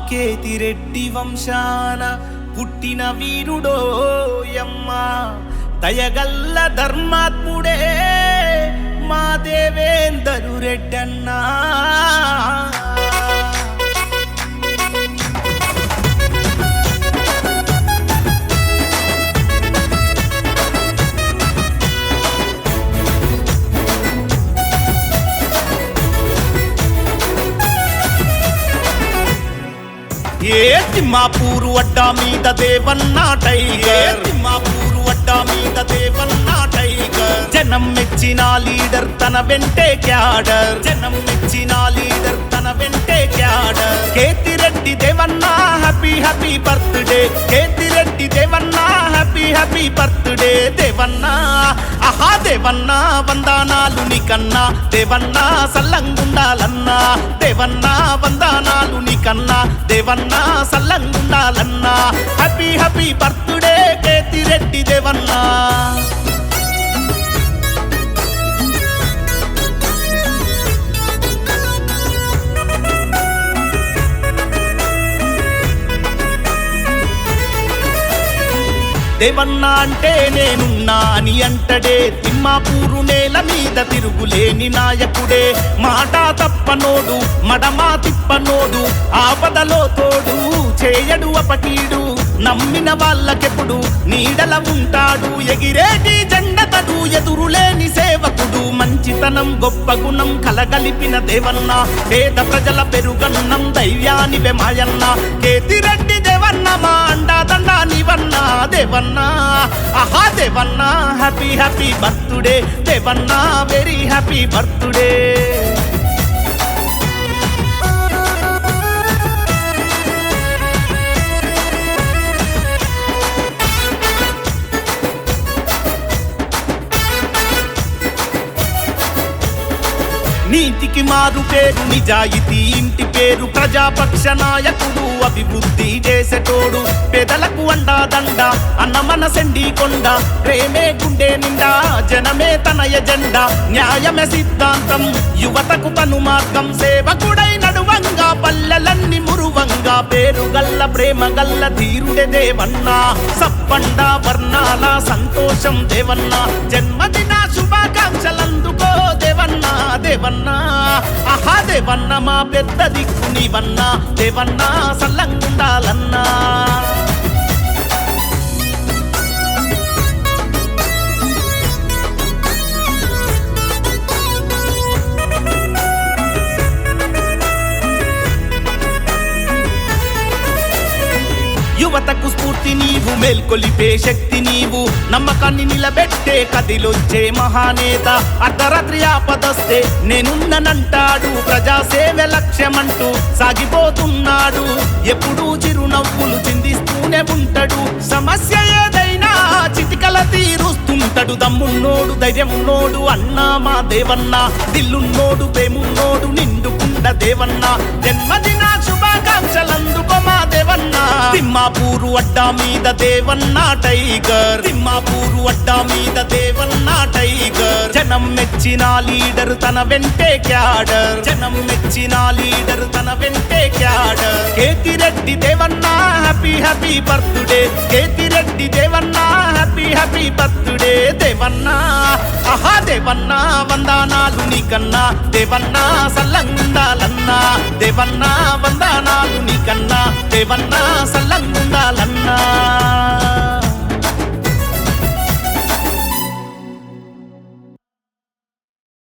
కేతిరెడ్డి వంశాన పుట్టిన వీరుడోయమ్మ, దయగల్ల ధర్మాత్ముడే మా దేవేందరు రెడ్డన్నా. తిమ్మాపూరు అడ్డా మీద దేవన్న టైగర్, తిమ్మాపూరు అడ్డా మీద దేవన్న టైగర్. జనం మెచ్చిన లీడర్ తన వెంటే క్యాడర్, జనం మెచ్చిన లీడర్ తన వెంటే cadre. Kethireddy Devanna happy happy birthday, Kethireddy Devanna happy happy birthday. Devanna ఆహా దేవన్న వందనాలు నీకన్నా, దేవన్న సల్లంగుండాలన్నా. దేవన్న వందనాలు నీకన్నా, దేవన్న సల్లంగుండాలన్నా. Happy happy birthday Kethireddy Devanna. Devanna అంటే నేనున్నా అని అంటడే, తిమ్మాపూరు నేల మీద తిరుగులేని నాయకుడే. మాట తప్పనోడు మడమా తిప్పనోడు, ఆపదలో తోడు చేయడు అపకీడు. నమ్మిన వాళ్ళకెప్పుడు నీడల ఉంటాడు, ఎగిరేటి జెండతడు ఎదురులేని సేవకుడు. మంచితనం గొప్ప గుణం కలగలిపిన దేవన్న, పేద ప్రజల పెరుగన్నం ధైర్యానివే మాయన్న. కేతిరెడ్డి దేవన్న మా అండాదండ నీవన్నా. దేవన్న ఆహా Devanna happy happy birthday, Devanna very happy birthday. నీతికి మారు పేరు నిజాయితీ ఇంటి పేరు, ప్రజాపక్ష నాయకుడు అభివృద్ధి చేసేటోడు. పేదలకు అండాదండ అన్న మనసెండి కొండ, ప్రేమే గుండె నిండా జనమే తన ఎజెండా. న్యాయమే సిద్ధాంతం యువతకు తను మార్గం, సేవకుడై నడువంగా పల్లెలన్నీ మురువంగా. పేరు గల్ల ప్రేమ గల్ల ధీరుడే దేవన్న, సప్పండ వర్ణాల సంతోషం దేవన్న. జన్మదిన శుభాకాంక్షలందుకో దేవన్న. దేవన్న ఆహా దేవన్న మా పెద్ద దిక్కు నీవన్నా. దేవన్న సల్లంగుండాలన్నా. యువతకు స్ఫూర్తి నీవు, మేల్కొలిపే శక్తి నీవు. నమ్మకాన్ని నిలబెట్టే కదిలొచ్చే మహానేత. అర్ధరాత్రి ఆపదొస్తే నేనున్ననంటాడు, ప్రజాసేవ లక్ష్యమంటూ సాగిపోతున్నాడు. ఎప్పుడూ చిరునవ్వులు చిందిస్తూనే ఉంటాడు, సమస్య ఏదైనా చిటికల తీరుస్తుంటాడు. దమ్మున్నోడు ధైర్యమున్నోడు అన్నా మా దేవన్న, దిల్లున్నోడు ప్రేమున్నోడు నిండుకుండ దేవన్న. జన్మదిన శుభాకాంక్షలందుకో మా దేవన్న. తిమ్మాపూరు అడ్డా మీద దేవన్న టైగర్, తిమ్మాపూరు అడ్డా మీద దేవన్న టైగర్. జనం మెచ్చిన లీడర్ తన వెంటే క్యాడర్, జనం మెచ్చిన లీడర్ తన వెంటే cadre. Kethireddy Devanna happy happy birthday, Kethireddy Devanna happy happy birthday. Devanna ఆహా దేవన్న వందనాలు నీకన్నా, దేవన్న సల్లంగుండాలన్నా. దేవన్న వందనాలు నీకన్నా, దేవన్న